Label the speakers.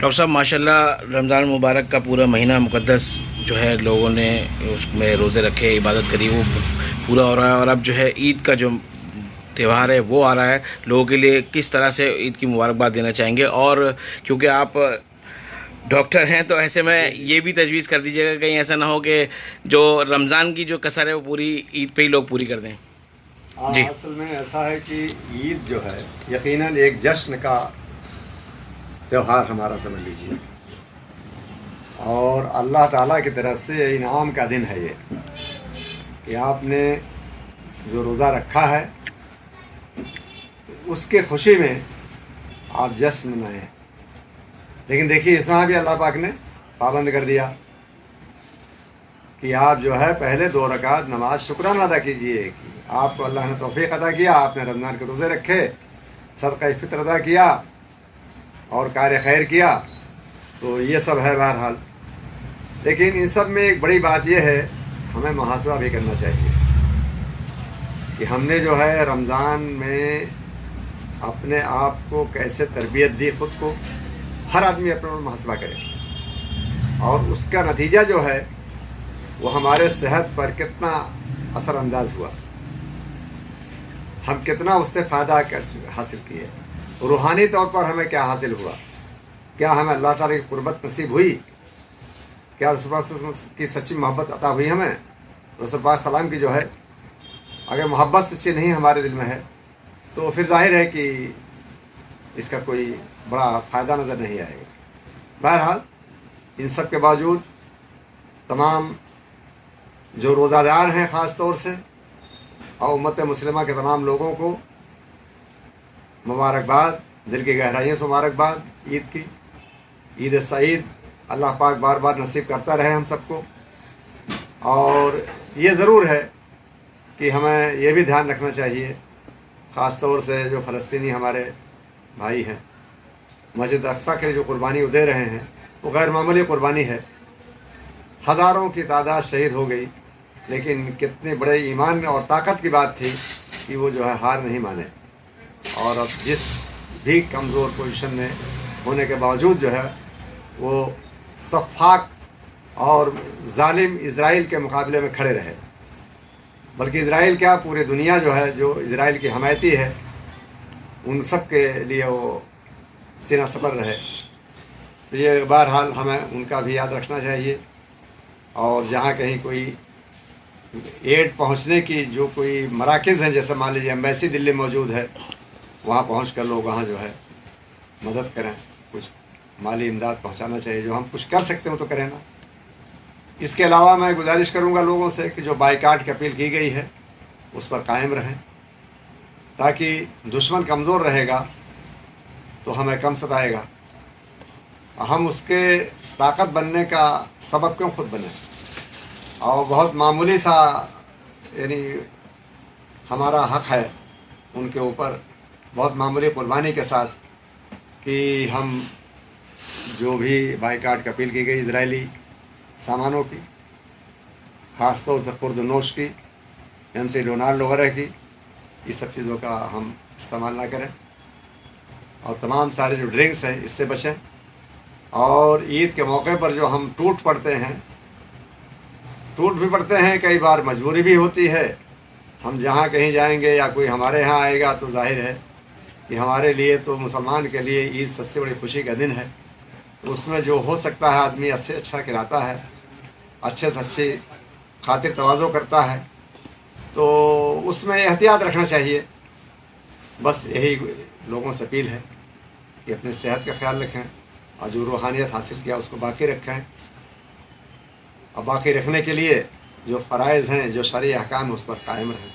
Speaker 1: Doctor صاحب ماشاءاللہ رمضان مبارک کا پورا مہینہ مقدس جو ہے لوگوں نے اس میں روزے رکھے، عبادت کری، وہ پورا ہو رہا ہے، اور اب جو ہے عید کا جو تہوار ہے وہ آ رہا ہے. لوگوں کے لیے کس طرح سے عید کی مبارکباد دینا چاہیں گے؟ اور کیونکہ آپ ڈاکٹر ہیں تو ایسے میں یہ بھی تجویز کر دیجیے گا کہیں ایسا نہ ہو کہ جو رمضان کی جو کسر ہے وہ پوری عید پہ ہی لوگ پوری کر دیں. جی
Speaker 2: اصل میں ایسا ہے کہ عید جو ہے یقیناً ایک جشن کا تہوار ہمارا سمجھ لیجیے، اور اللہ تعالیٰ کی طرف سے انعام کا دن ہے یہ کہ آپ نے جو روزہ رکھا ہے تو اس کے خوشی میں آپ جشن منائیں. لیکن دیکھیے اس میں بھی اللہ پاک نے پابند کر دیا کہ آپ جو ہے پہلے 2 رکعت نماز شکرانہ ادا کیجئے. آپ کو اللہ نے توفیق عطا کیا، آپ نے رمضان کے روزے رکھے، صدقہ فطر ادا کیا اور کار خیر کیا، تو یہ سب ہے بہرحال. لیکن ان سب میں ایک بڑی بات یہ ہے، ہمیں محاسبہ بھی کرنا چاہیے کہ ہم نے جو ہے رمضان میں اپنے آپ کو کیسے تربیت دی. خود کو ہر آدمی اپنا محاسبہ کرے، اور اس کا نتیجہ جو ہے وہ ہمارے صحت پر کتنا اثر انداز ہوا، ہم کتنا اس سے فائدہ حاصل کیے، روحانی طور پر ہمیں کیا حاصل ہوا، کیا ہمیں اللہ تعالیٰ کی قربت نصیب ہوئی، کیا رسول اللہ صلی اللہ علیہ وسلم کی سچی محبت عطا ہوئی ہمیں. رسول اللہ صلی اللہ علیہ وسلم کی جو ہے اگر محبت سچی نہیں ہمارے دل میں ہے تو پھر ظاہر ہے کہ اس کا کوئی بڑا فائدہ نظر نہیں آئے گا. بہرحال ان سب کے باوجود تمام جو روزہ دار ہیں خاص طور سے اور امت مسلمہ کے تمام لوگوں کو مبارکباد، دل کی گہرائیوں سے مبارکباد عید کی. عید سعید اللہ پاک بار بار نصیب کرتا رہے ہم سب کو. اور یہ ضرور ہے کہ ہمیں یہ بھی دھیان رکھنا چاہیے، خاص طور سے جو فلسطینی ہمارے بھائی ہیں، مسجد اقصیٰ کے جو قربانی دے رہے ہیں وہ غیر معمولی قربانی ہے. ہزاروں کی تعداد شہید ہو گئی، لیکن کتنے بڑے ایمان اور طاقت کی بات تھی کہ وہ جو ہے ہار نہیں مانے، اور اب جس بھی کمزور پوزیشن میں ہونے کے باوجود جو ہے وہ سفاک اور ظالم اسرائیل کے مقابلے میں کھڑے رہے. بلکہ اسرائیل کیا، پوری دنیا جو ہے جو اسرائیل کی حمایتی ہے ان سب کے لیے وہ سینہ سپر رہے. تو یہ بہرحال ہمیں ان کا بھی یاد رکھنا چاہیے، اور جہاں کہیں کوئی ایڈ پہنچنے کی جو کوئی مراکز ہیں، جیسے مان لیجیے ایمبیسی دلی موجود ہے، وہاں پہنچ کر لوگ وہاں جو ہے مدد کریں، کچھ مالی امداد پہنچانا چاہیے. جو ہم کچھ کر سکتے ہوں تو کریں نا. اس کے علاوہ میں گزارش کروں گا لوگوں سے کہ جو بائیکاٹ کی اپیل کی گئی ہے اس پر قائم رہیں، تاکہ دشمن کمزور رہے گا تو ہمیں کم ستائے گا. ہم اس کے طاقت بننے کا سبب کیوں خود بنیں، اور بہت معمولی سا یعنی ہمارا حق ہے ان کے اوپر بہت معمولی قربانی کے ساتھ کہ ہم جو بھی بائیکاٹ کی اپیل کی گئی اسرائیلی سامانوں کی، خاص طور سے خرد و نوش کی، MC ڈونالڈ وغیرہ کی، یہ سب چیزوں کا ہم استعمال نہ کریں، اور تمام سارے جو ڈرنکس ہیں اس سے بچیں. اور عید کے موقع پر جو ہم ٹوٹ پڑتے ہیں، ٹوٹ بھی پڑتے ہیں، کئی بار مجبوری بھی ہوتی ہے. ہم جہاں کہیں جائیں گے یا کوئی ہمارے یہاں آئے گا تو ظاہر ہے کہ ہمارے لیے تو مسلمان کے لیے عید سب سے بڑی خوشی کا دن ہے. تو اس میں جو ہو سکتا ہے آدمی اچھے اچھا کھلاتا ہے، اچھے سے اچھی خاطر تواضع کرتا ہے، تو اس میں احتیاط رکھنا چاہیے. بس یہی لوگوں سے اپیل ہے کہ اپنی صحت کا خیال رکھیں، اور جو روحانیت حاصل کیا اس کو باقی رکھیں، اور باقی رکھنے کے لیے جو فرائض ہیں، جو شرعی احکام ہیں اس پر قائم رہیں.